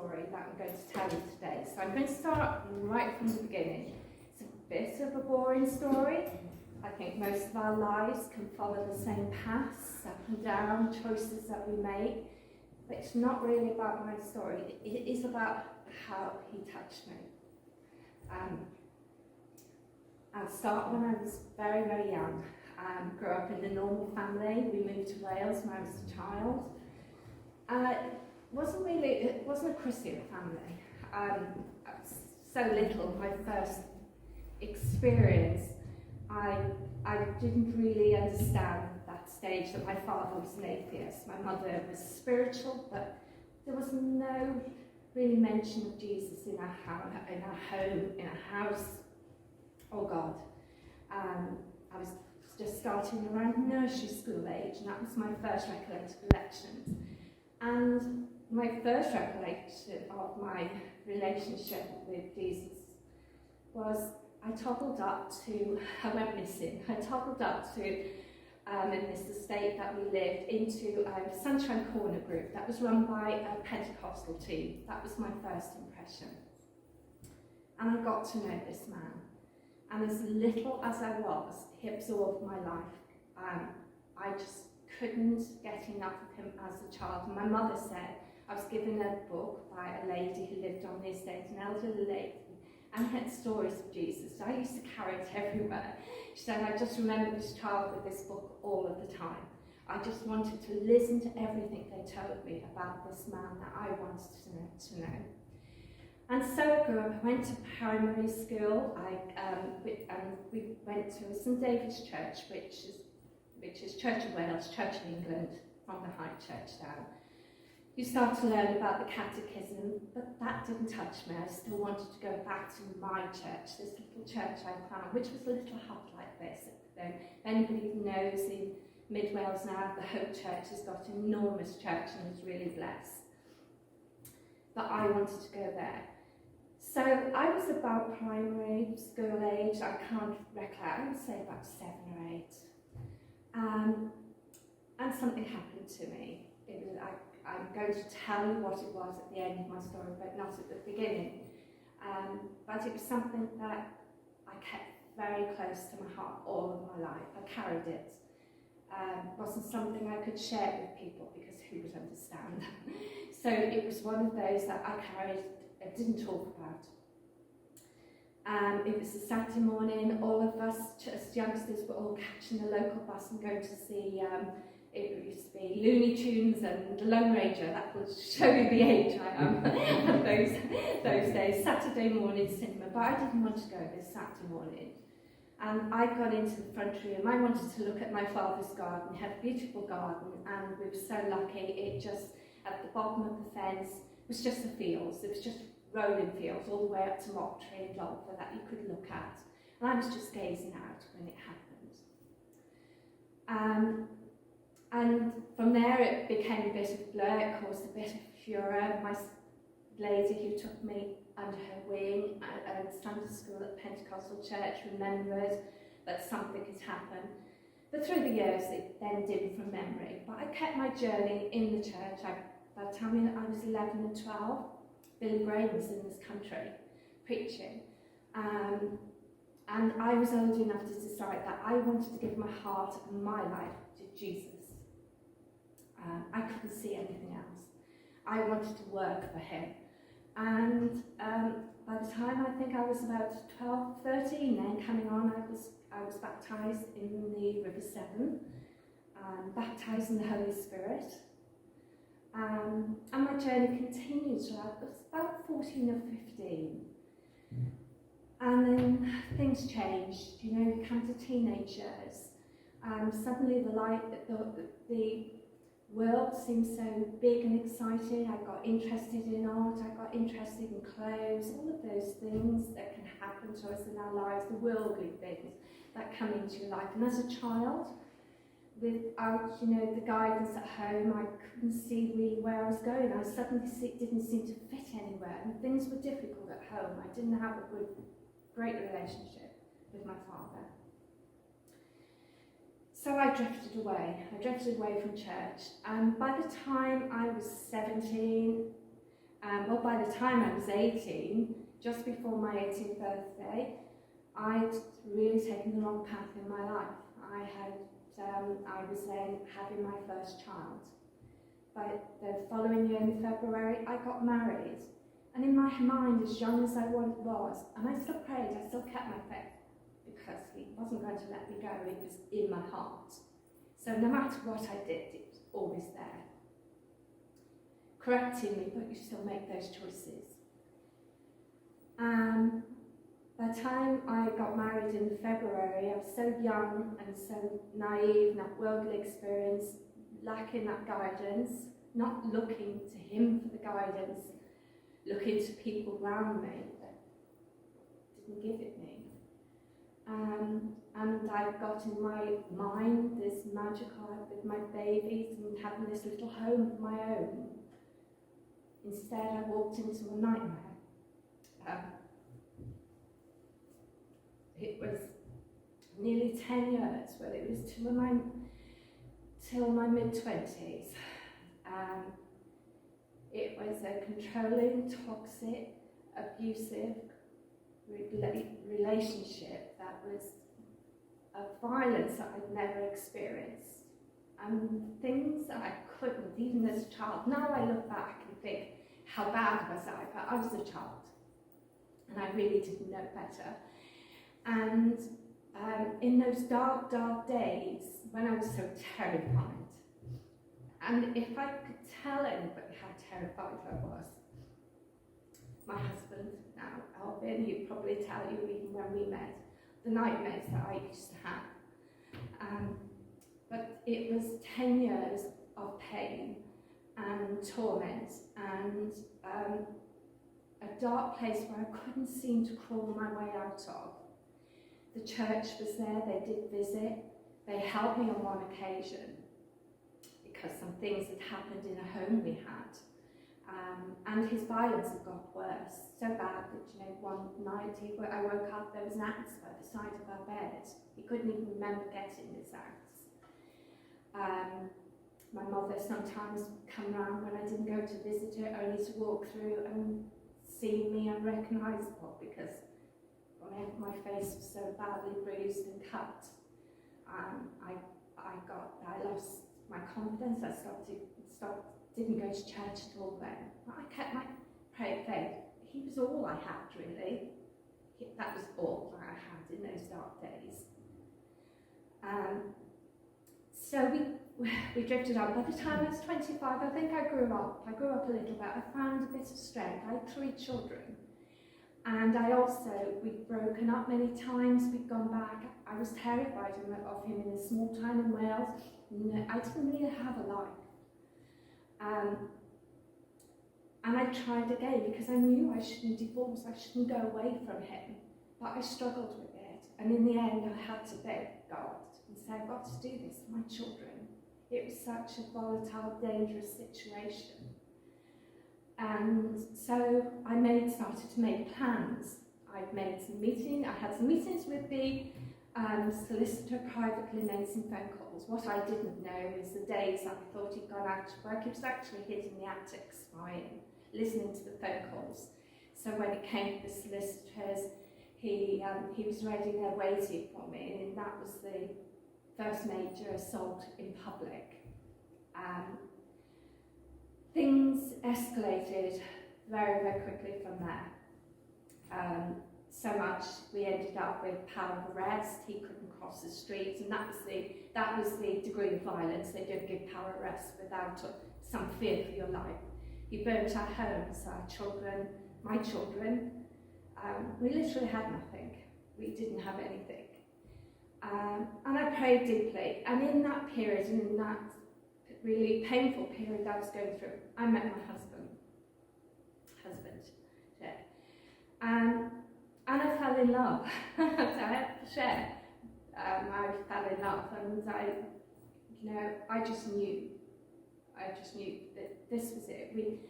story that I'm going to tell you today. So I'm going to start right from the beginning. It's a bit of a boring story. I think most of our lives can follow the same paths, up and down, choices that we make. But it's not really about my story. It is about how he touched me. I'll start when I was very, very young. Grew up in a normal family. We moved to Wales when I was a child. It wasn't a Christian family. So little, my first experience, I didn't really understand at that stage that my father was an atheist. My mother was spiritual, but there was no really mention of Jesus in our home, in our house, or God. I was just starting around nursery school age, and that was my first recollections. And my first recollection of my relationship with Jesus was I toggled up to, I went missing, I toggled up to, in this estate that we lived, into a Sunshine Corner group that was run by a Pentecostal team. That was my first impression. And I got to know this man. And as little as I was, he absorbed my life. I just couldn't get enough of him as a child. And my mother said, I was given a book by a lady who lived on the estate, an elderly lady, and had stories of Jesus. So I used to carry it everywhere. She said, I just remember this child with this book all of the time. I just wanted to listen to everything they told me about this man that I wanted to know. And so I grew up. I went to primary school. We went to St David's Church, which is Church of Wales, Church of England, from the High Church down. You start to learn about the catechism, but that didn't touch me. I still wanted to go back to my church, this little church I found, which was a little hut like this. If anybody knows, in Mid Wales now, the Hope Church has got an enormous church and is really blessed. But I wanted to go there. So I was about primary school age, I can't recollect, I would say about 7 or 8. And something happened to me. I'm going to tell you what it was at the end of my story, but not at the beginning. But it was something that I kept very close to my heart all of my life. I carried it. It wasn't something I could share with people because who would understand? So it was one of those that I carried, I didn't talk about. It was a Saturday morning. All of us as youngsters were all catching the local bus and going to see it used to be Looney Tunes and The Lone Ranger. That will show you the age I am of those days. Saturday morning cinema, but I didn't want to go this Saturday morning. And I got into the front room. I wanted to look at my father's garden. He had a beautiful garden, and we were so lucky. It just, at the bottom of the fence, was just the fields. It was just rolling fields all the way up to Mocktree and Longford that you could look at. And I was just gazing out when it happened. And from there it became a bit of blur, it caused a bit of furor. My lady who took me under her wing at Sunday school at Pentecostal Church remembered that something had happened. But through the years it then dimmed from memory. But I kept my journey in the church. By the time I was 11 and 12, Billy Graham was in this country preaching. And I was old enough to decide that I wanted to give my heart and my life to Jesus. I couldn't see anything else. I wanted to work for him. And by the time I think I was about 12, 13, then coming on, I was baptised in the River Severn, baptised in the Holy Spirit. And my journey continued till I was about 14 or 15. And then things changed. You know, you come to teenage years. Suddenly the world seemed so big and exciting. I got interested in art, I got interested in clothes, all of those things that can happen to us in our lives, the worldly things that come into your life. And as a child, without, you know, the guidance at home, I couldn't see really where I was going. I suddenly didn't seem to fit anywhere, and things were difficult at home. I didn't have a great relationship with my father. So I drifted away. I drifted away from church. And by the time I was 17, Well, by the time I was 18, just before my 18th birthday, I'd really taken the wrong path in my life. I was then having my first child. But the following year in February, I got married. And in my mind, as young as I was, and I still prayed, I still kept my faith, because he wasn't going to let me go, it was in my heart. So no matter what I did, it was always there, correcting me, but you still make those choices. By the time I got married in February, I was so young and so naive, not worldly experience, lacking that guidance, not looking to him for the guidance, looking to people around me that didn't give it me. And I got in my mind this magic life with my babies and having this little home of my own. Instead, I walked into a nightmare. It was nearly 10 years, well, it was till my mid-20s. It was a controlling, toxic, abusive relationship that was a violence that I'd never experienced. And things that I couldn't, even as a child. Now I look back and think, how bad was I? But I was a child, and I really didn't know better. And in those dark, dark days, when I was so terrified, and if I could tell anybody how terrified I was, my husband now, Alvin, he'd probably tell you even when we met, the nightmares that I used to have. But it was 10 years of pain and torment and a dark place where I couldn't seem to crawl my way out of. The church was there, they did visit, they helped me on one occasion because some things had happened in a home we had. And his violence had got worse, so bad that, one night I woke up, there was an axe by the side of our bed. He couldn't even remember getting this axe. My mother sometimes would come round when I didn't go to visit her, only to walk through and see me unrecognisable because my face was so badly bruised and cut. I lost my confidence. I didn't go to church at all then. But I kept my faith. He was all I had, really. That was all I had in those dark days. So we drifted on. By the time I was 25, I think I grew up. I grew up a little bit. I found a bit of strength. I had 3 children. And we'd broken up many times, we'd gone back. I was terrified of him in a small town in Wales. I didn't really have a life. And I tried again because I knew I shouldn't divorce, I shouldn't go away from him. But I struggled with it. And in the end, I had to beg God and say, I've got to do this for my children. It was such a volatile, dangerous situation. And so I started to make plans. I had some meetings with the solicitor privately, made some phone calls. What I didn't know is the days I thought he'd gone out to work, he was actually hid in the attic spying, listening to the phone calls. So when it came to the solicitors, he was ready there waiting for me, and that was the first major assault in public. Things escalated very, very quickly from there. So much we ended up with power of arrest. He couldn't cross the streets, and that was the degree of violence. They don't give power of arrest without some fear for your life. He burnt our homes, our children, my children. We literally had nothing. We didn't have anything. And I prayed deeply. And in that period, and in that really painful period I was going through, I met my husband, yeah. And I fell in love. So I have to share. I fell in love, and I just knew that this was it. We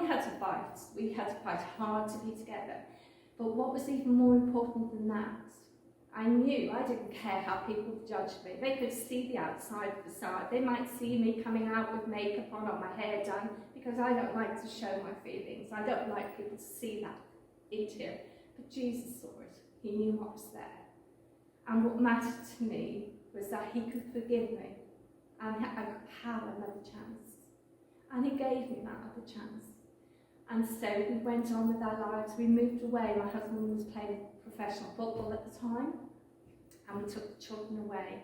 had to fight. We had to fight hard to be together. But what was even more important than that, I knew I didn't care how people judged me. They could see the outside facade. They might see me coming out with makeup on or my hair done, because I don't like to show my feelings. I don't like people to see that interior. But Jesus saw it. He knew what was there. And what mattered to me was that he could forgive me and I could have another chance. And he gave me that other chance. And so we went on with our lives. We moved away. My husband was playing professional football at the time, and we took the children away.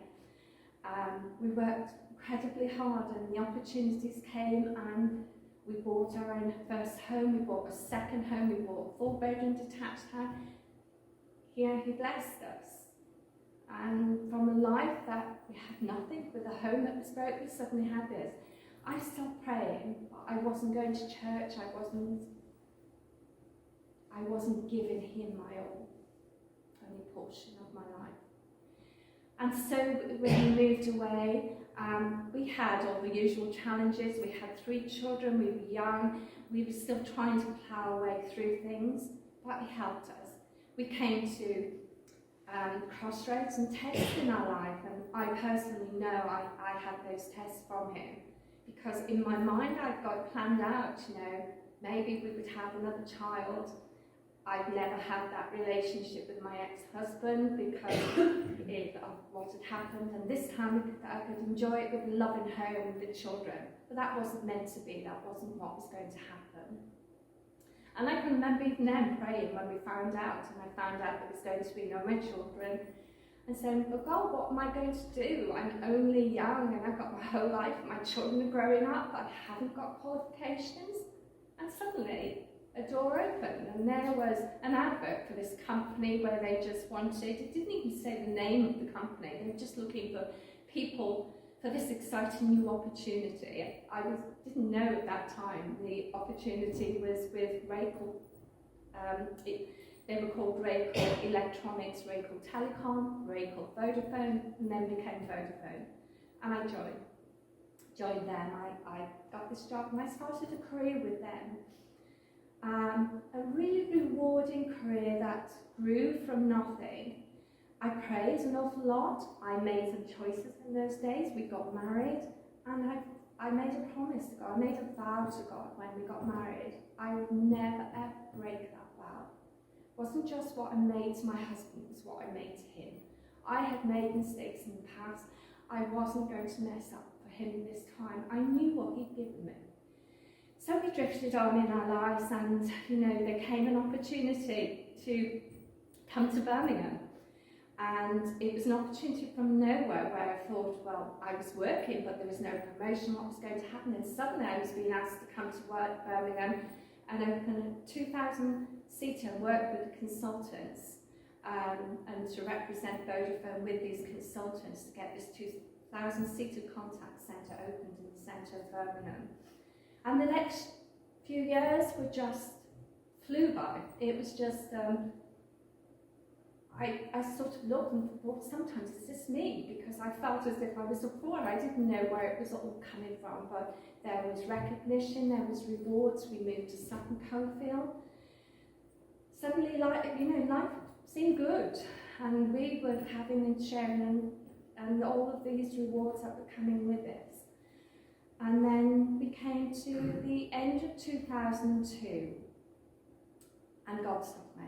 We worked incredibly hard, and the opportunities came, and we bought our own first home. We bought a second home. We bought a 4-bedroom detached house. He blessed us. And from a life that we had nothing, with a home that was broke, we suddenly had this. I stopped praying, but I wasn't going to church. I wasn't giving him my all, only portion of my life. And so when we moved away, we had all the usual challenges. We had 3 children. We were young. We were still trying to plough our way through things, but he helped us. We came to crossroads and tests in our life, and I personally know I had those tests from him, because in my mind I'd got it planned out, maybe we would have another child. I'd never had that relationship with my ex-husband because of what had happened, and this time I could enjoy it with a loving home with children. But that wasn't meant to be, that wasn't what was going to happen. And I can remember even then praying when we found out, and I found out there was going to be no more children, and saying, well, God, what am I going to do? I'm only young, and I've got my whole life, my children are growing up, I haven't got qualifications. And suddenly, a door opened, and there was an advert for this company where they just wanted, it didn't even say the name of the company, they were just looking for people for this exciting new opportunity. I didn't know at that time the opportunity was with Racal. They were called Racal Electronics, Racal Telecom, Racal Vodafone, and then became Vodafone. And I joined them. I got this job, and I started a career with them. A really rewarding career that grew from nothing. I prayed an awful lot. I made some choices in those days. We got married, and I made a promise to God. I made a vow to God when we got married. I would never ever break that vow. It wasn't just what I made to my husband, it was what I made to him. I had made mistakes in the past. I wasn't going to mess up for him this time. I knew what he'd given me. So we drifted on in our lives, and there came an opportunity to come to Birmingham. And it was an opportunity from nowhere where I thought, well, I was working, but there was no promotion. What was going to happen? And suddenly I was being asked to come to work Birmingham and open a 2,000-seater and work with the consultants and to represent Vodafone with these consultants to get this 2,000-seater contact centre opened in the centre of Birmingham. And the next few years were just flew by. It was just... I sort of looked and thought, sometimes, is this me? Because I felt as if I was a fraud. I didn't know where it was all coming from, but there was recognition, there was rewards. We moved to Sutton Coldfield. Suddenly, life seemed good, and we were having and sharing and all of these rewards that were coming with it. And then we came to the end of 2002, and God stopped me.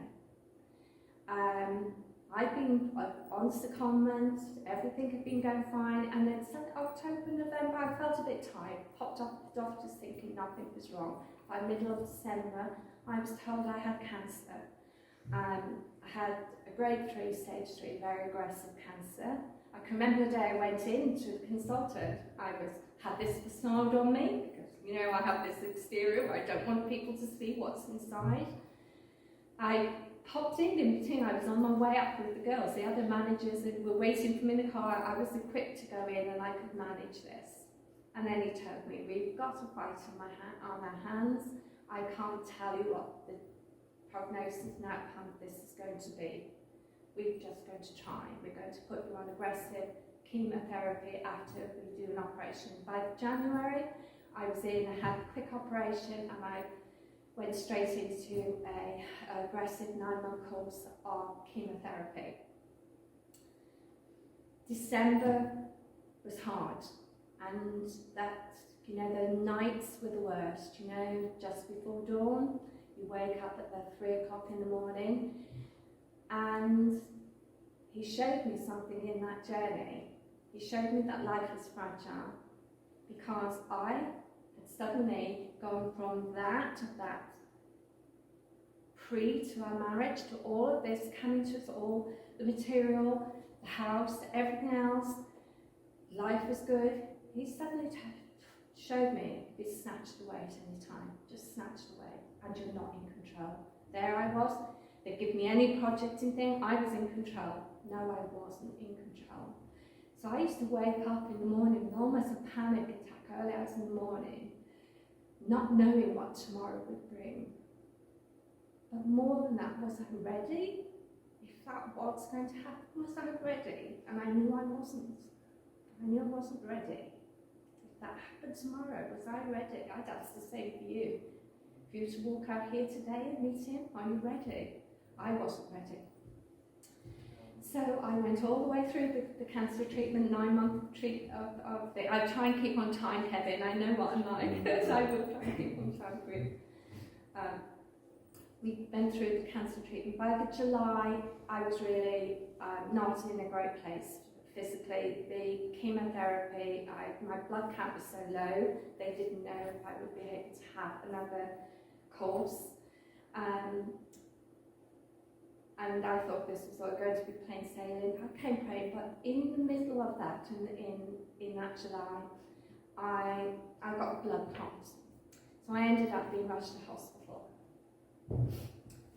I'd been on secondment, everything had been going fine, and then October, November, I felt a bit tired, popped off the doctors thinking nothing was wrong. By middle of December, I was told I had cancer. I had a grade 3, stage 3, very aggressive cancer. I can remember the day I went in to the consultant. I had this facade on me, because I have this exterior where I don't want people to see what's inside. I popped in between. I was on my way up with the girls. The other managers were waiting for me in the car. I was equipped to go in, and I could manage this. And then he told me, we've got a fight on our hands. I can't tell you what the prognosis and outcome of this is going to be. We're just going to try. We're going to put you on aggressive chemotherapy after we do an operation. By January, I was in, I had a quick operation, and I went straight into an aggressive 9-month course of chemotherapy. December was hard, and that, you know, the nights were the worst, you know, just before dawn, you wake up at the 3 o'clock in the morning, and he showed me something in that journey. He showed me that life is fragile, because I had suddenly gone from that pre to our marriage, to all of this coming to us, all the material, the house, everything else. Life was good. He suddenly showed me be snatched away at any time, just snatched away, and you're not in control. There I was. They'd give me any projecting thing, I was in control. No, I wasn't in control. So I used to wake up in the morning with almost a panic attack early hours in the morning, not knowing what tomorrow would bring. But more than that, was I ready? If that was going to happen, was I ready? And I knew I wasn't. I knew I wasn't ready. If that happened tomorrow, was I ready? I'd ask the same for you. If you were to walk out here today and meet him, are you ready? I wasn't ready. So I went all the way through the cancer treatment, 9-month treatment of the. I try and keep on time, Kevin. I know what I'm like, because I will try and keep on time for you. We went through the cancer treatment. By the July, I was really not in a great place physically. The chemotherapy, my blood count was so low, they didn't know if I would be able to have another course. And I thought this was all going to be plain sailing. I came praying, but in the middle of that, in that July, I got a blood clot. So I ended up being rushed to hospital.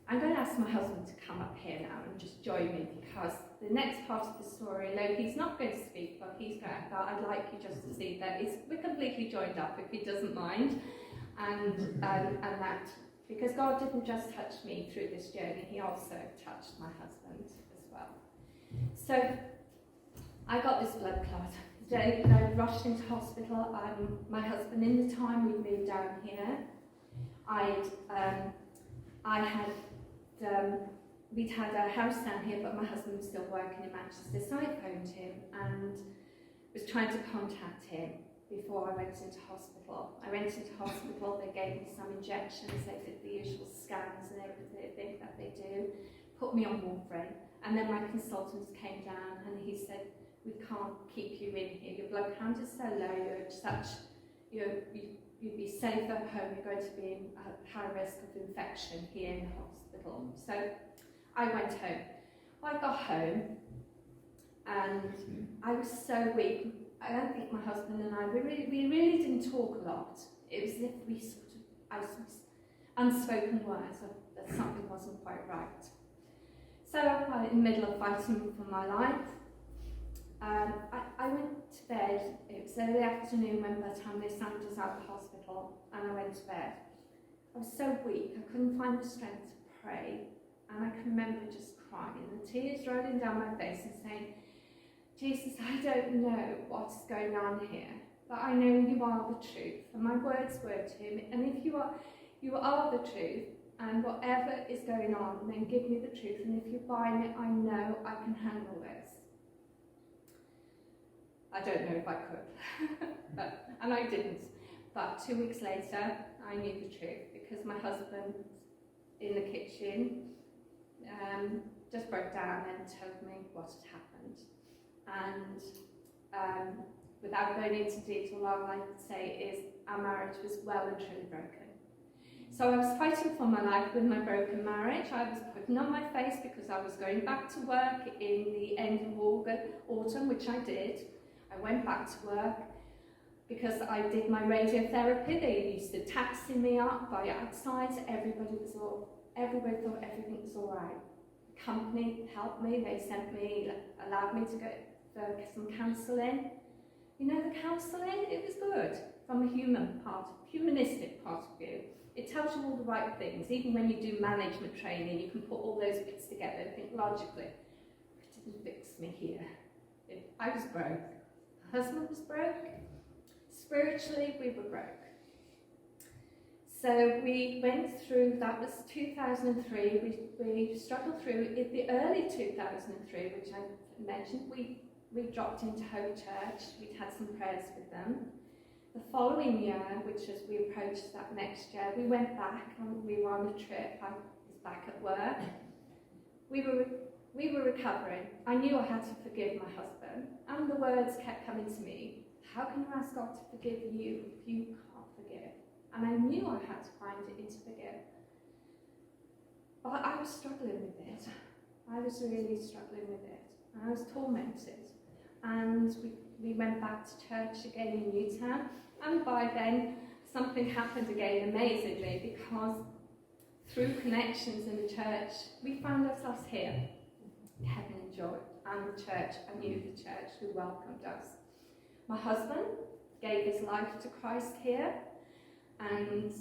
I'm going to ask my husband to come up here now and just join me, because the next part of the story, although he's not going to speak, but I'd like you just to see that we're completely joined up, if he doesn't mind, and that. Because God didn't just touch me through this journey, he also touched my husband as well. So I got this blood clot. The day that I rushed into hospital, my husband, in the time we moved down here, we'd had a house down here, but my husband was still working in Manchester, so I phoned him and was trying to contact him before I went into hospital. I went into hospital, they gave me some injections, they did the usual scans and everything that they do, put me on warfarin, and then my consultants came down and he said, we can't keep you in here, your blood count is so low, you'd be safe at home, you're going to be in high risk of infection here in the hospital. So I went home. Well, I got home and I was so weak. I don't think my husband and I, we really didn't talk a lot. It was as if I was unspoken words that something wasn't quite right. So I was in the middle of fighting for my life. I went to bed. It was early afternoon when by the time they sent us out of the hospital, and I went to bed. I was so weak, I couldn't find the strength to pray, and I can remember just crying, the tears rolling down my face and saying, Jesus, I don't know what's going on here, but I know you are the truth. And my words were to him, and if you are the truth, and whatever is going on, then give me the truth, and if you're buying it, I know I can handle this. I don't know if I could, and I didn't. But 2 weeks later, I knew the truth, because my husband in the kitchen just broke down and told me what had happened. And without going into detail, all I could say is our marriage was well and truly broken. So I was fighting for my life with my broken marriage. I was putting on my face because I was going back to work in the end of autumn, which I did. I went back to work because I did my radiotherapy. They used to taxi me up by outside. Everybody thought everything was all right. The company helped me. They allowed me to go for some counselling. You know, the counselling, it was good from a humanistic part of view. It tells you all the right things. Even when you do management training, you can put all those bits together and think logically. It didn't fix me here. I was broke. My husband was broke. Spiritually, we were broke. So we went through, that was 2003, we struggled through, in the early 2003, which I mentioned, we we dropped into Hope Church. We'd had some prayers with them. The following year, which as we approached that next year, we went back and we were on a trip. I was back at work. We were recovering. I knew I had to forgive my husband, and the words kept coming to me. How can you ask God to forgive you if you can't forgive? And I knew I had to find it in to forgive. But I was struggling with it. I was really struggling with it. And I was tormented. And we went back to church again in Newtown. And by then, something happened again amazingly, because through connections in the church, we found ourselves here. Heaven and Joy, and the church, I knew the church who welcomed us. My husband gave his life to Christ here, and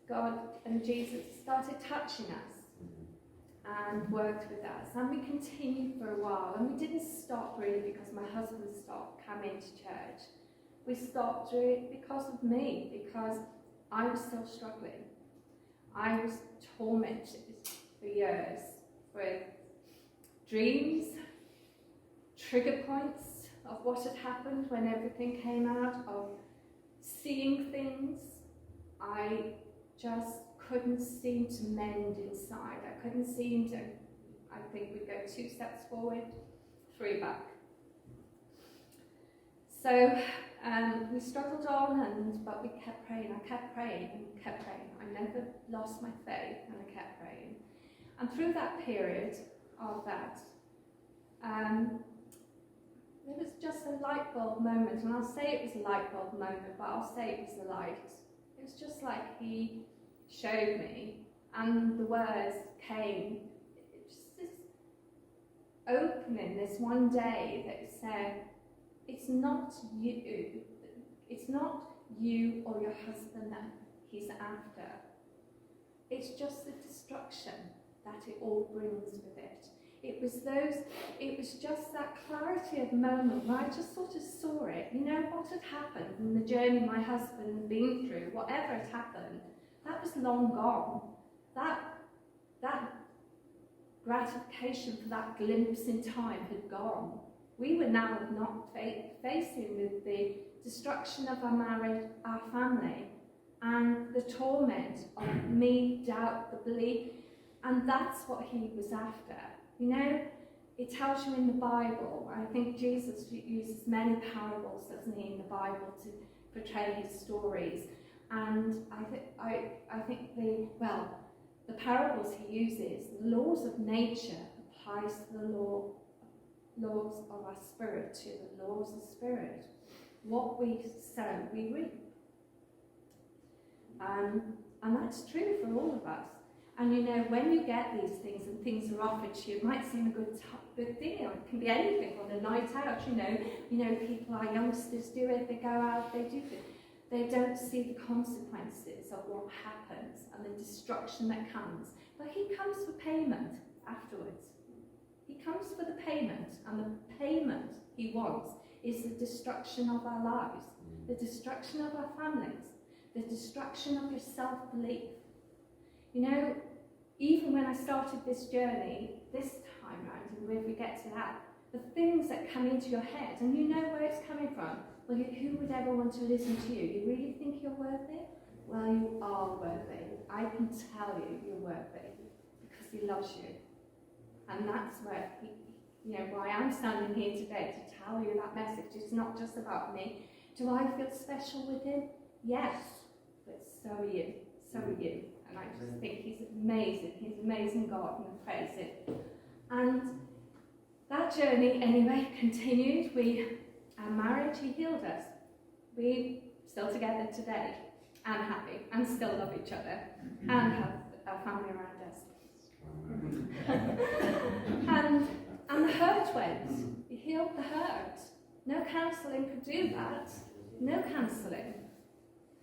God and Jesus started touching us and worked with us, and we continued for a while, and we didn't stop really because my husband stopped coming to church. We stopped really because of me, because I was still struggling. I was tormented for years with dreams, trigger points of what had happened when everything came out, of seeing things. I just couldn't seem to mend inside. I couldn't seem to, I think we'd go 2 steps forward, 3 back. So we struggled on, but we kept praying. I kept praying and kept praying. I never lost my faith, and I kept praying. And through that period of that, it was just a light bulb moment, and I'll say it was a light bulb moment, but I'll say it was the light. It was just like he showed me, and the words came. It just this opening, this one day that said, it's not you or your husband that he's after. It's just the destruction that it all brings with it. It was just that clarity of moment where I just sort of saw it. You know, what had happened in the journey my husband had been through, whatever had happened, that was long gone. That gratification for that glimpse in time had gone. We were now not facing with the destruction of our marriage, our family, and the torment of me, doubt, the belief, and that's what he was after. You know, it tells you in the Bible, I think Jesus uses many parables, doesn't he, in the Bible to portray his stories. And I think the parables he uses, the laws of nature applies to the laws of our spirit, to the laws of spirit. What we sow, we reap. And that's true for all of us. And you know, when you get these things and things are offered to you, it might seem a good thing. It can be anything on a night out, you know, people, our youngsters do it, they go out, they do it. They don't see the consequences of what happens and the destruction that comes. But he comes for payment afterwards. He comes for the payment, and the payment he wants is the destruction of our lives, the destruction of our families, the destruction of your self-belief. You know, even when I started this journey, this time round, and if we get to that, the things that come into your head, and you know where it's coming from. Well, who would ever want to listen to you? You really think you're worthy? Well, you are worthy. I can tell you you're worthy, because he loves you. And that's where, why I'm standing here today to tell you that message. It's not just about me. Do I feel special with him? Yes, but so are you. So are you. And I just think he's amazing. He's an amazing God, and I praise him. And that journey, anyway, continued. Our marriage, he healed us. We're still together today, and happy, and still love each other, and have our family around us. and the hurt went. He healed the hurt. No counselling could do that. No counselling.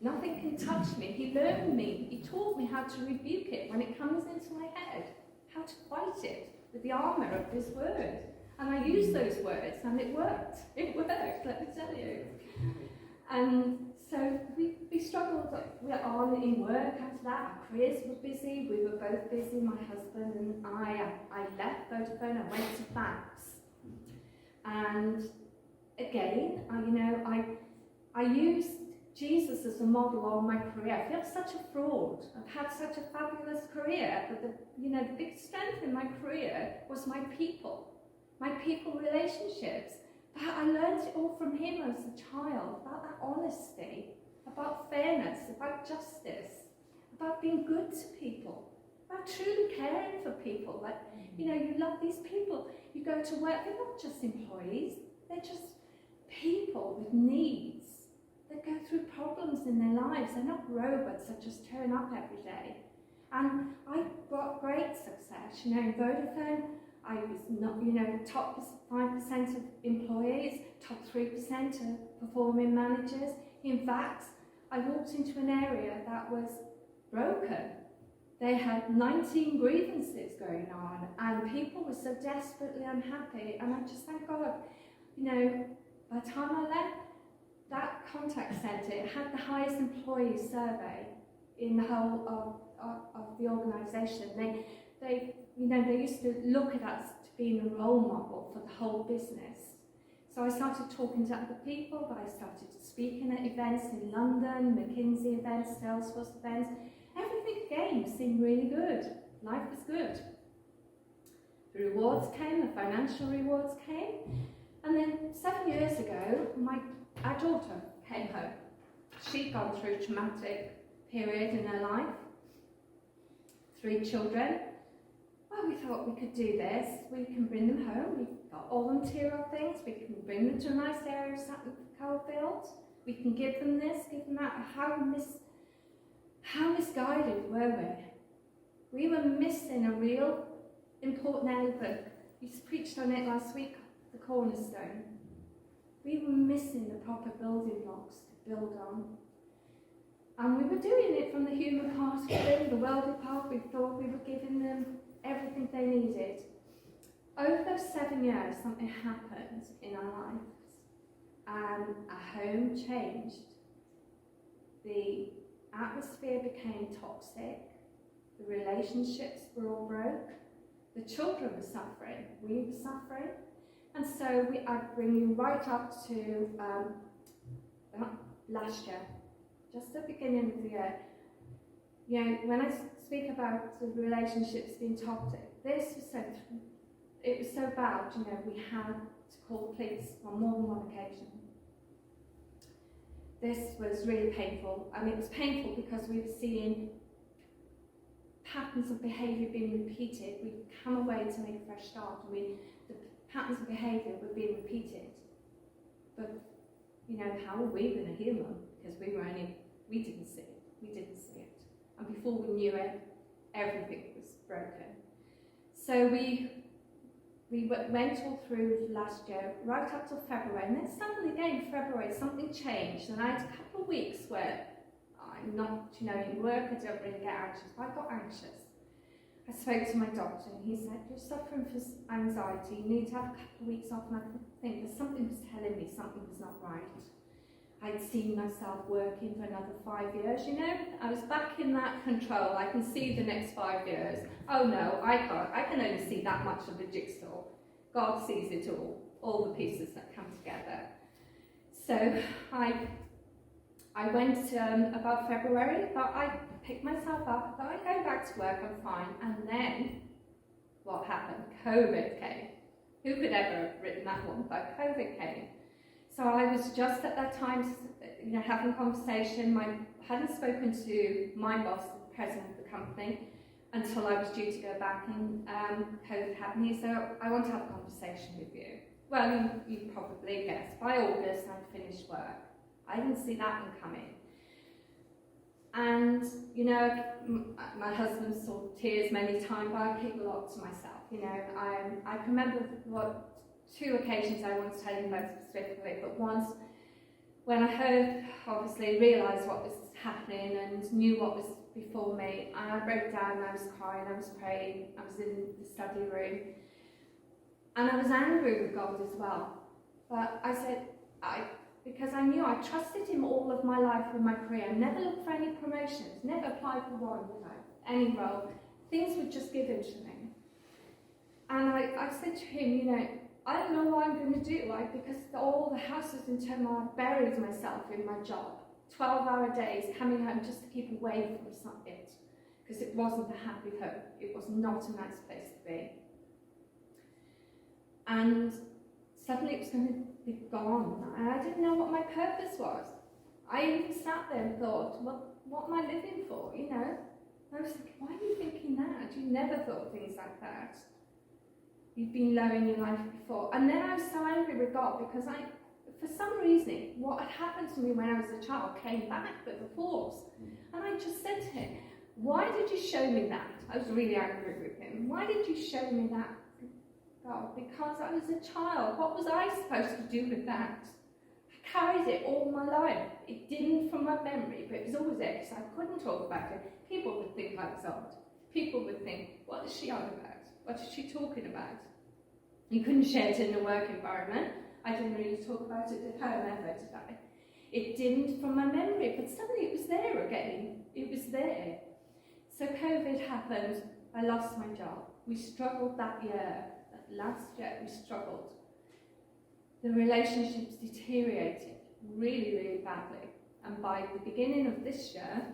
Nothing can touch me. He learned me. He taught me how to rebuke it when it comes into my head, how to fight it with the armour of his word. And I used those words, and it worked. It worked, let me tell you. And so we struggled. We're on in work after that. Our careers were busy. We were both busy, my husband and I. I left Vodafone. I went to Banks. And again, I used Jesus as a model on my career. I feel such a fraud. I've had such a fabulous career, but the big strength in my career was my people relationships. But I learned it all from him as a child, about that honesty, about fairness, about justice, about being good to people, about truly caring for people. Like, you love these people. You go to work, they're not just employees, they're just people with needs. They go through problems in their lives. They're not robots that just turn up every day. And I got great success. In Vodafone, I was not, top 5% of employees, top 3% of performing managers. In fact, I walked into an area that was broken. They had 19 grievances going on, and people were so desperately unhappy. And I just thank God, by the time I left, that contact centre, it had the highest employee survey in the whole of the organisation. They used to look at us to being a role model for the whole business. So I started talking to other people, but I started speaking at events in London, McKinsey events, Salesforce events. Everything again seemed really good. Life was good. The rewards came, the financial rewards came. And then 7 years ago, our daughter came home. She'd gone through a traumatic period in her life. 3 children. Well, we thought we could do this. We can bring them home. We've got all the material things. We can bring them to a nice area of Sutton Coldfield. We can give them this, give them that. How misguided were we? We were missing a real important element. You preached on it last week, the cornerstone. We were missing the proper building blocks to build on. And we were doing it from the human part of it, the worldly part. We thought we were giving them everything they needed. Over those 7 years, something happened in our lives. And our home changed. The atmosphere became toxic. The relationships were all broke. The children were suffering. We were suffering. And so I bring you right up to last year, just the beginning of the year. When I speak about the relationships being toxic, it was so bad, we had to call the police on more than one occasion. This was really painful, and it was painful because we were seeing patterns of behaviour being repeated. We'd come away to make a fresh start, and the patterns of behaviour were being repeated. But, how were we going to heal them? Because we didn't see it. We didn't see it. And before we knew it, everything was broken. So we went all through last year, right up till February, and then suddenly again, February, something changed, and I had a couple of weeks where I'm not, in work, I don't really get anxious, but I got anxious. I spoke to my doctor, and he said, you're suffering from anxiety, you need to have a couple of weeks off, and I think that something was telling me something was not right. I'd seen myself working for another 5 years, I was back in that control. I can see the next 5 years. Oh no, I can't. I can only see that much of the jigsaw. God sees it all the pieces that come together. So I went about February, but I picked myself up, thought I'd go back to work, I'm fine. And then, what happened? COVID came. Who could ever have written that one? But COVID came. So I was just at that time, having a conversation. I hadn't spoken to my boss, the president of the company, until I was due to go back, and COVID happened. He said, I want to have a conversation with you. Well, you probably guessed. By August, I'd finished work. I didn't see that one coming. And, my husband saw tears many times, but I keep a lot to myself. I can remember 2 occasions I won't tell you about specifically, but once when I realised what was happening and knew what was before me, and I broke down, I was crying, I was praying, I was in the study room, and I was angry with God as well. But I said, because I knew I trusted him all of my life with my career. I never looked for any promotions, never applied for one, any role. Things were just given to me. And I said to him, I don't know what I'm going to do, because all the house was in turmoil. I buried myself in my job. 12-hour days, coming home just to keep away from it, because it wasn't a happy home. It was not a nice place to be. And suddenly it was going to be gone, and I didn't know what my purpose was. I even sat there and thought, what am I living for, you know? I was thinking, why are you thinking that? You never thought things like that. You've been low in your life before. And then I was so angry with God because for some reason, what had happened to me when I was a child came back with a force. And I just said to him, why did you show me that? I was really angry with him. Why did you show me that, God? Because I was a child. What was I supposed to do with that? I carried it all my life. It didn't from my memory, but it was always there because I couldn't talk about it. People would think I was odd. People would think, what is she on about? What is she talking about? You couldn't share it in the work environment. I didn't really talk about it at home ever, did I? It didn't from my memory, but suddenly it was there again. It was there. So COVID happened. I lost my job. We struggled that year. That last year, we struggled. The relationships deteriorated really, really badly. And by the beginning of this year,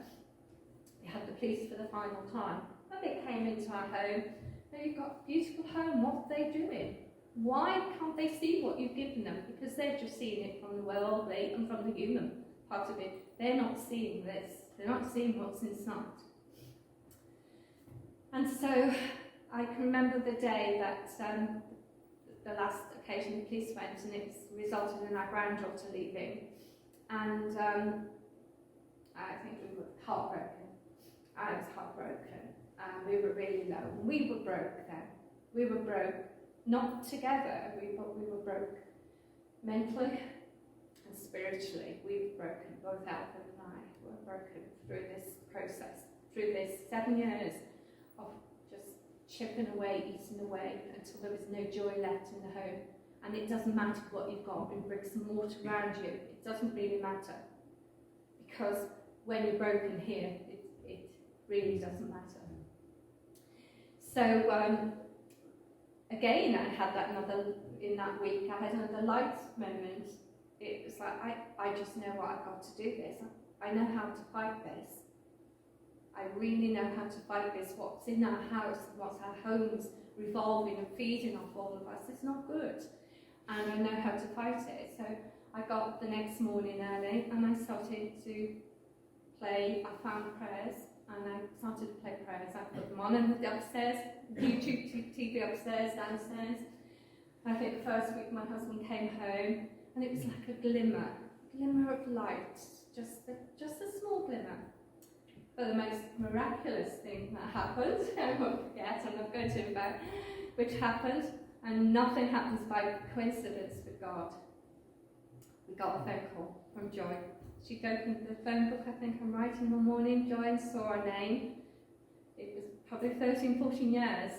we had the police for the final time. When they came into our home, they've got a beautiful home. What are they doing? Why can't they see what you've given them? Because they're just seeing it from the worldly and from the human part of it. They're not seeing this. They're not seeing what's inside. And so I can remember the day that the last occasion the police went, and it resulted in our granddaughter leaving. And I think we were heartbroken. I was heartbroken. We were really low. We were broke then. We were broke, not together, but we were broke mentally and spiritually. We were broken, both Alfred and I were broken through this process, through this 7 years of just chipping away, eating away, until there was no joy left in the home. And it doesn't matter what you've got in bricks and mortar around you. It doesn't really matter. Because when you're broken here, it really doesn't matter. So again, I had in that week, I had another light moment. It was like, I just know what I've got to do this. I know how to fight this. I really know how to fight this. What's in our house, what's our homes revolving and feeding off all of us is not good. And I know how to fight it. So I got up the next morning early and I started to play. I found prayers. And I started to play prayers. I put them on in the upstairs, YouTube TV upstairs, downstairs. I think the first week my husband came home, and it was like a glimmer of light, just a small glimmer. But the most miraculous thing that happened, I won't forget, I'm not going to about, which happened, and nothing happens by coincidence with God. We got a phone call from Joy. She'd opened the phone book, I think I'm right, in the morning. Joy and saw our name. It was probably 13, 14 years.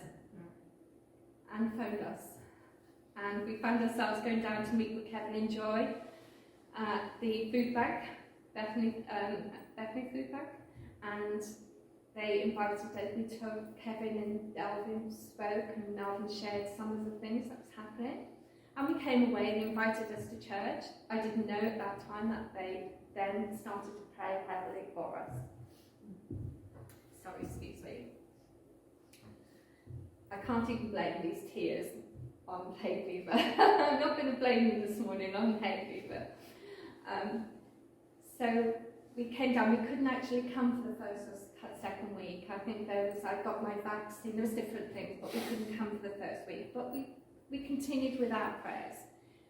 And phoned us. And we found ourselves going down to meet with Kevin and Joy at the food bank, Bethany Food Bank. And they invited us. We told Kevin and Elvin spoke, and Elvin shared some of the things that was happening. And we came away and they invited us to church. I didn't know at that time that they then started to pray heavily for us. Sorry, excuse me. I can't even blame these tears on hay fever. I'm not going to blame them this morning on hay fever. So we came down. We couldn't actually come for the first or second week. I think I got my vaccine. There was different things, but we couldn't come for the first week. But we continued with our prayers.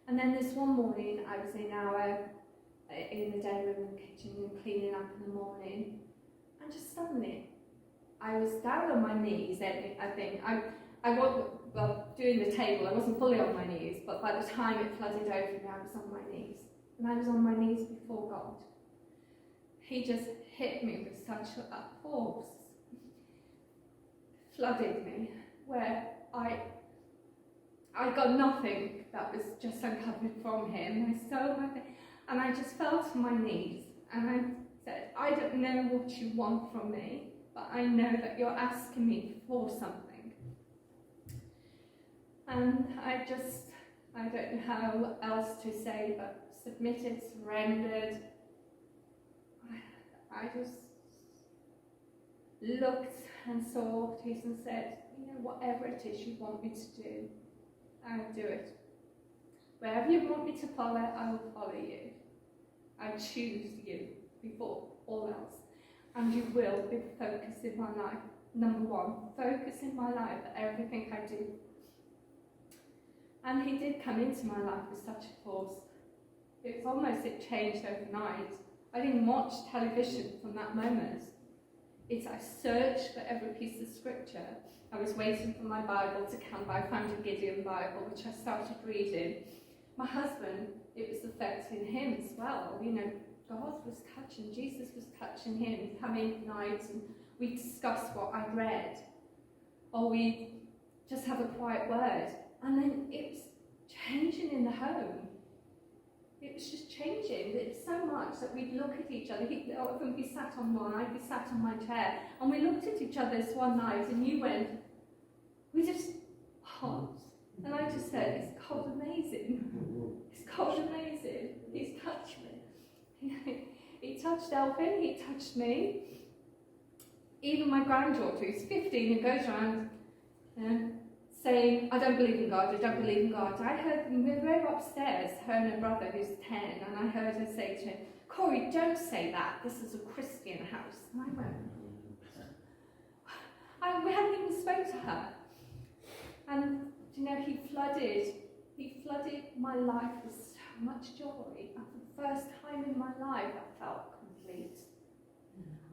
And then this one morning, I was in the day room in the kitchen and cleaning up in the morning, and just suddenly, I was down on my knees. I think I was, well, doing the table, I wasn't fully on my knees, but by the time it flooded over me, I was on my knees. And I was on my knees before God. He just hit me with such a force, flooded me, where I got nothing that was just uncovered from him. And I just fell to my knees and I said, I don't know what you want from me, but I know that you're asking me for something. And I just I don't know how else to say, but submitted, surrendered. I just looked and saw Jesus and said, you know, whatever it is you want me to do, I'll do it. Wherever you want me to follow, I will follow you. I choose you before all else. And you will be the focus in my life. Number one, focus in my life, everything I do. And he did come into my life with such a force. It changed overnight. I didn't watch television from that moment. I searched for every piece of scripture. I was waiting for my Bible to come by. I found a Gideon Bible, which I started reading. My husband, it was affecting him as well. You know, God was touching, Jesus was touching him. He'd come in night and we'd discuss what I'd read. Or we'd just have a quiet word. And then it was changing in the home. It was just changing. It was so much that we'd look at each other. Often we sat on one, I'd be sat on my chair, and we looked at each other one night, and you went, we just paused. And I just said, it's God amazing. It's God amazing. He's touched me. He touched Elvin, he touched me. Even my granddaughter, who's 15, and goes around saying, I don't believe in God, I don't believe in God. I heard them, we were upstairs, her and her brother who's 10, and I heard her say to him, Corey, don't say that, this is a Christian house. And I went, we hadn't even spoke to her. And, you know, he flooded my life with so much joy. And for the first time in my life, I felt complete.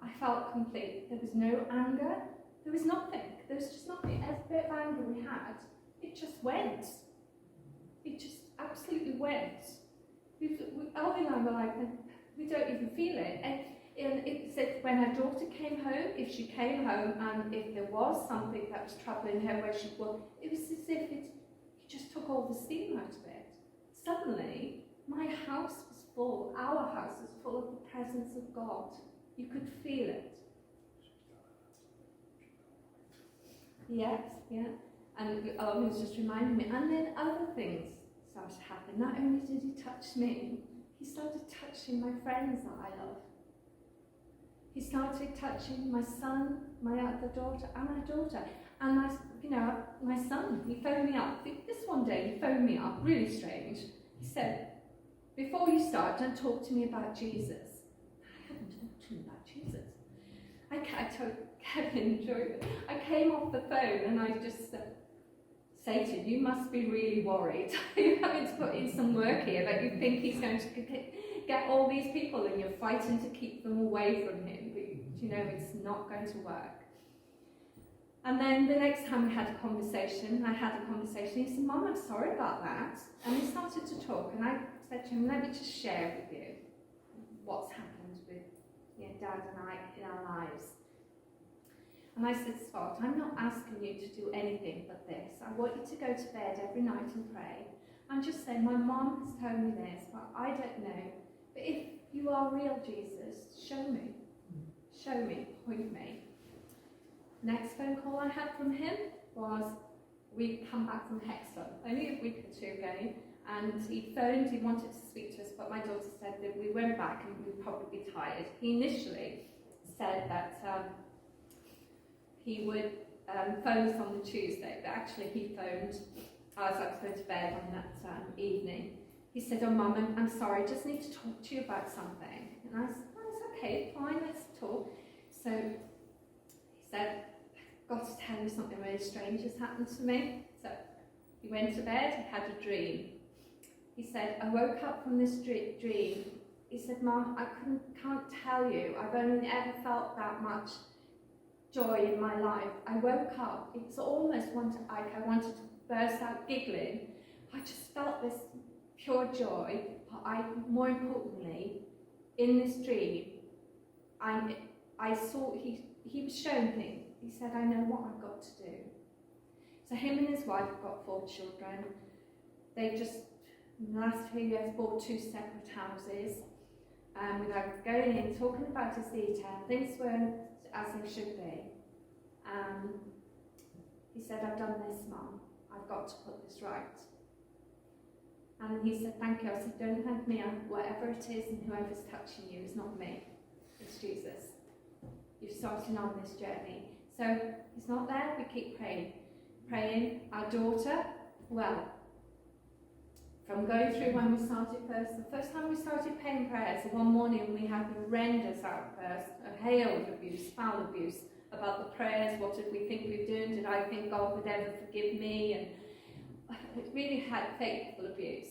I felt complete. There was no anger. There was nothing. There was just nothing. Every bit of anger we had, it just went. It just absolutely went. Elvin and I were like, we don't even feel it. And it said when her daughter came home, if she came home and if there was something that was troubling her where she was, it was as if it just took all the steam out of it. Suddenly, my house was full, our house was full of the presence of God. You could feel it. Yes, yeah. And he was just reminding me. And then other things started to happen. Not only did he touch me, he started touching my friends that I love. He started touching my son, my other daughter, and my daughter. And my son, he phoned me up. This one day, he phoned me up, really strange. He said, before you start, don't talk to me about Jesus. I haven't talked to him about Jesus. I told Kevin, I came off the phone and I just said, Satan, you must be really worried. You're having to put in some work here, but you think he's going to get all these people and you're fighting to keep them away from him. But you know, it's not going to work. And then the next time I had a conversation, he said, Mum, I'm sorry about that. And we started to talk, and I said to him, let me just share with you what's happened with Dad and I in our lives. And I said, Scott, I'm not asking you to do anything but this. I want you to go to bed every night and pray. I'm just saying, my mom has told me this, but I don't know. But if you are real, Jesus, show me. Show me, point me. Next phone call I had from him was, we'd come back from Hexham, only a week or two ago, and he phoned, he wanted to speak to us, but my daughter said that we went back and we'd probably be tired. He initially said that he would phone us on the Tuesday, but actually he phoned as I was going to bed on that evening. He said, oh Mum, I'm sorry, I just need to talk to you about something. And I said, oh, it's okay, fine, let's talk. So he said, I've got to tell you something really strange has happened to me. So he went to bed, he had a dream. He said, I woke up from this dream. He said, Mum, I can't tell you, I've only ever felt that much joy in my life. I woke up, it's almost like I wanted to burst out giggling. I just felt this pure joy, but more importantly, in this dream, I saw, he was shown things. He said, I know what I've got to do. So him and his wife have got 4 children. They just, in the last few years, bought 2 separate houses. Without going in, talking about his detail, things weren't as they should be. He said, I've done this, Mum. I've got to put this right. And he said, thank you. I said, don't thank me. Whatever it is and whoever's touching you is not me. It's Jesus. You're starting on this journey. So he's not there. We keep praying. Praying. Our daughter, well, from going through when we started the first time we started praying prayers, one morning we had horrendous outburst of hail of abuse, foul abuse, about the prayers. What did we think we were doing? Did I think God would ever forgive me? And it really had fateful abuse.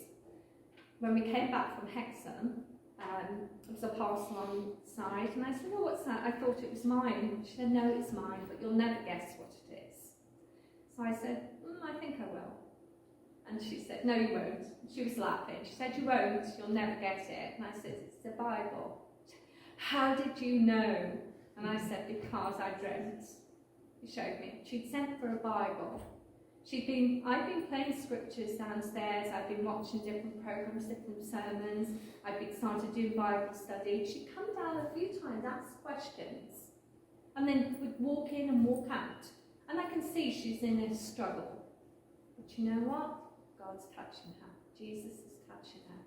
When we came back from Hexham, there was a parcel on side, and I said, oh, what's that? I thought it was mine. She said, no, it's mine, but you'll never guess what it is. So I said, I think I will. And she said, no, you won't. She was laughing. She said, you won't, you'll never get it. And I said, it's the Bible. How did you know? And I said, because I dreamt. She showed me. She'd sent for a Bible. I'd been playing scriptures downstairs. I'd been watching different programs, different sermons. I'd been started doing Bible study. She'd come down a few times, ask questions, and then would walk in and walk out. And I can see she's in a struggle. But you know what? God's touching her. Jesus is touching her.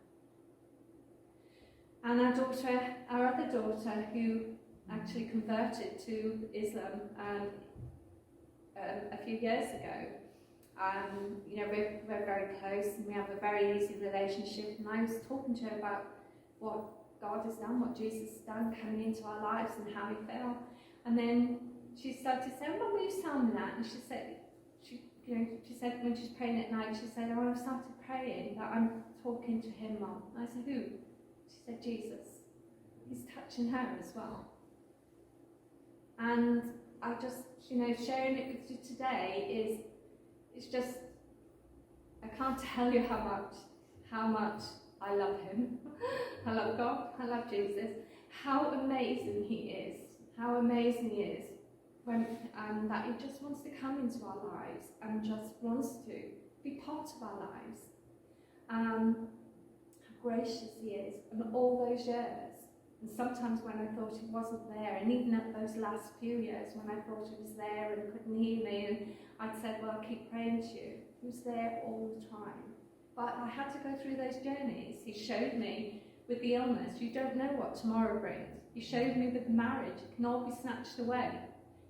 And our other daughter, who actually converted to Islam a few years ago, we're very close and we have a very easy relationship. And I was talking to her about what God has done, what Jesus has done coming into our lives and how he felt. And then she started to say, "Well, will you tell me that?" And she said when she's praying at night, she said, "Oh, I've started praying that I'm talking to him, Mum." And I said, "Who?" She said, "Jesus. He's touching her as well." And I just, sharing it with you today it's just, I can't tell you how much I love him. I love God, I love Jesus. How amazing he is. How amazing he is. That he just wants to come into our lives and just wants to be part of our lives. How gracious he is. And all those years. And sometimes when I thought he wasn't there, and even at those last few years when I thought he was there and couldn't hear me, and I'd said, "Well, I'll keep praying to you," he was there all the time. But I had to go through those journeys. He showed me with the illness, you don't know what tomorrow brings. He showed me with marriage, it can all be snatched away.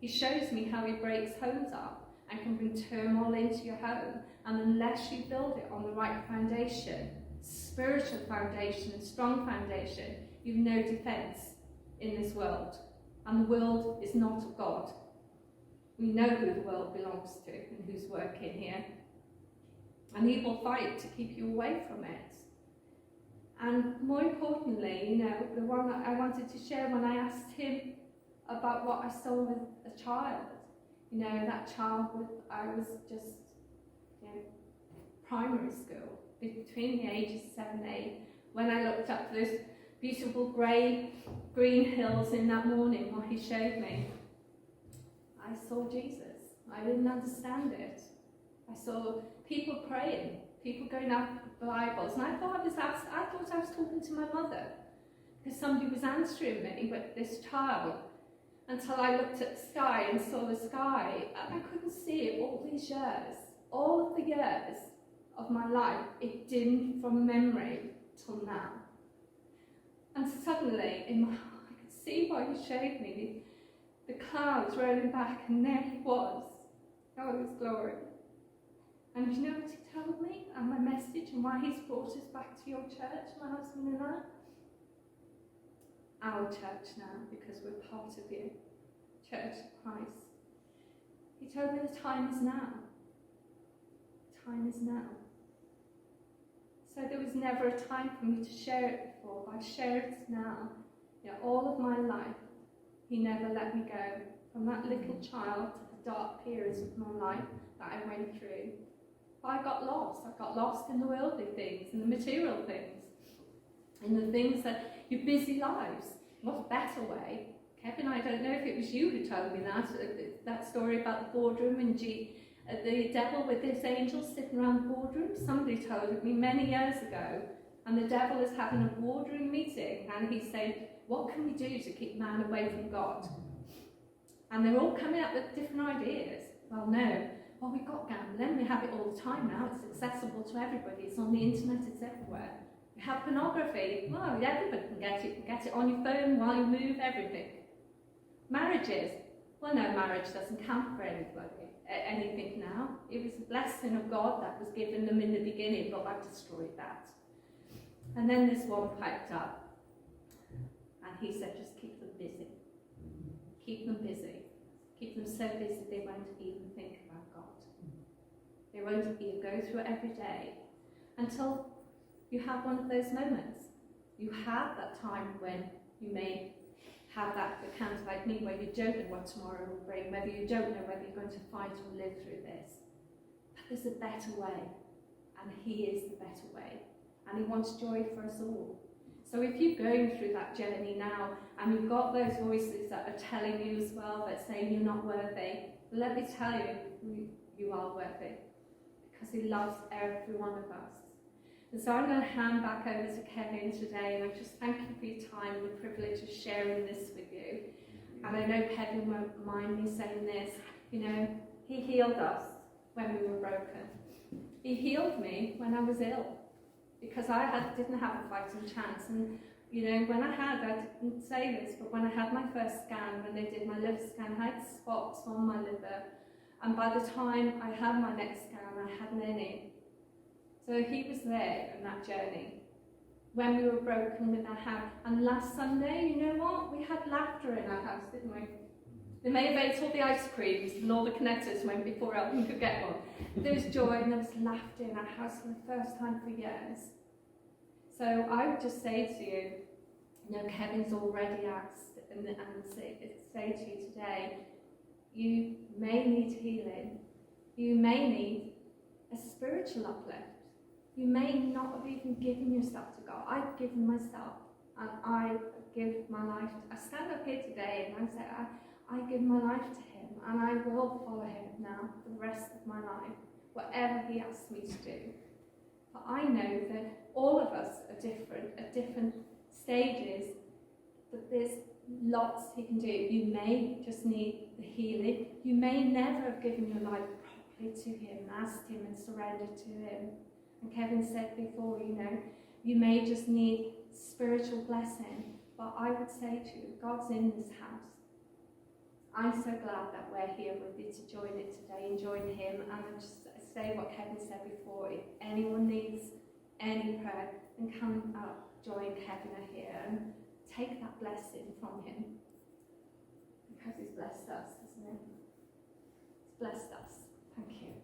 He shows me how he breaks homes up and can bring turmoil into your home. And unless you build it on the right foundation, spiritual foundation and strong foundation, you've no defence in this world. And the world is not of God. We know who the world belongs to and who's working here. And he will fight to keep you away from it. And more importantly, the one that I wanted to share when I asked him about what I saw with a child. That child I was just, primary school, between the ages of 7 and 8, when I looked up those beautiful green hills in that morning, what he showed me, I saw Jesus. I didn't understand it. I saw people praying, people going after Bibles, and I thought I was talking to my mother, because somebody was answering me, but this child, until I looked at the sky and saw the sky, I couldn't see it all these years. All of the years of my life, it dimmed from memory till now. And suddenly, I could see what he showed me, the clouds rolling back, and there he was, God is glory. And you know what he told me, and my message, and why he's brought us back to your church, my husband and I? Our church now, because we're part of you, Church of Christ. He told me the time is now. The time is now. So there was never a time for me to share it before, but I share it now. All of my life, he never let me go. From that little child to the dark periods of my life that I went through. But I got lost. I got lost in the worldly things, in the material things, in the things that your busy lives. What a better way. Kevin, I don't know if it was you who told me that story about the boardroom and the devil with his angels sitting around the boardroom. Somebody told it me many years ago, and the devil is having a boardroom meeting, and he's saying, what can we do to keep man away from God? And they're all coming up with different ideas. Well, no, well, we've got gambling, we have it all the time now, it's accessible to everybody, it's on the internet, it's everywhere. We have pornography, well, everybody can get it. You can get it on your phone while you move, everything. Marriages, well, no, marriage doesn't count for anybody, anything now. It was a blessing of God that was given them in the beginning, but I've destroyed that. And then this one piped up, and he said, just keep them busy. Keep them busy. Keep them so busy they won't even think about God. They won't even go through it every day until you have one of those moments. You have that time when you may have that account like me, where you don't know what tomorrow will bring, whether you don't know whether you're going to fight or live through this. But there's a better way, and he is the better way, and he wants joy for us all. So if you're going through that journey now, and you've got those voices that are telling you as well, that say you're not worthy, let me tell you, you are worthy, because he loves every one of us. And so I'm going to hand back over to Kevin today, and I just thank you for your time and the privilege of sharing this with you. And I know Kevin won't mind me saying this, you know, he healed us when we were broken. He healed me when I was ill, because I didn't have a fighting chance. And, you know, I didn't say this, but when I had my first scan, when they did my liver scan, I had spots on my liver. And by the time I had my next scan, I hadn't any. So he was there in that journey when we were broken with our house. And last Sunday, you know what? We had laughter in our house, didn't we? They may have ate all the ice creams and all the connectors when before Elton could get one. There was joy and there was laughter in our house for the first time for years. So I would just say to you, you know, Kevin's already asked and say to you today, you may need healing. You may need a spiritual uplift. You may not have even given yourself to God. I've given myself, and I give my life. I stand up here today and I say, I give my life to him, and I will follow him now for the rest of my life, whatever he asks me to do. But I know that all of us are different, at different stages, but there's lots he can do. You may just need the healing. You may never have given your life properly to him, asked him and surrendered to him. And Kevin said before, you know, you may just need spiritual blessing. But I would say to you, God's in this house. I'm so glad that we're here with you to join it today and join him. And I just say what Kevin said before, if anyone needs any prayer, then come up, join Kevin here and take that blessing from him. Because he's blessed us, isn't he? He's blessed us. Thank you.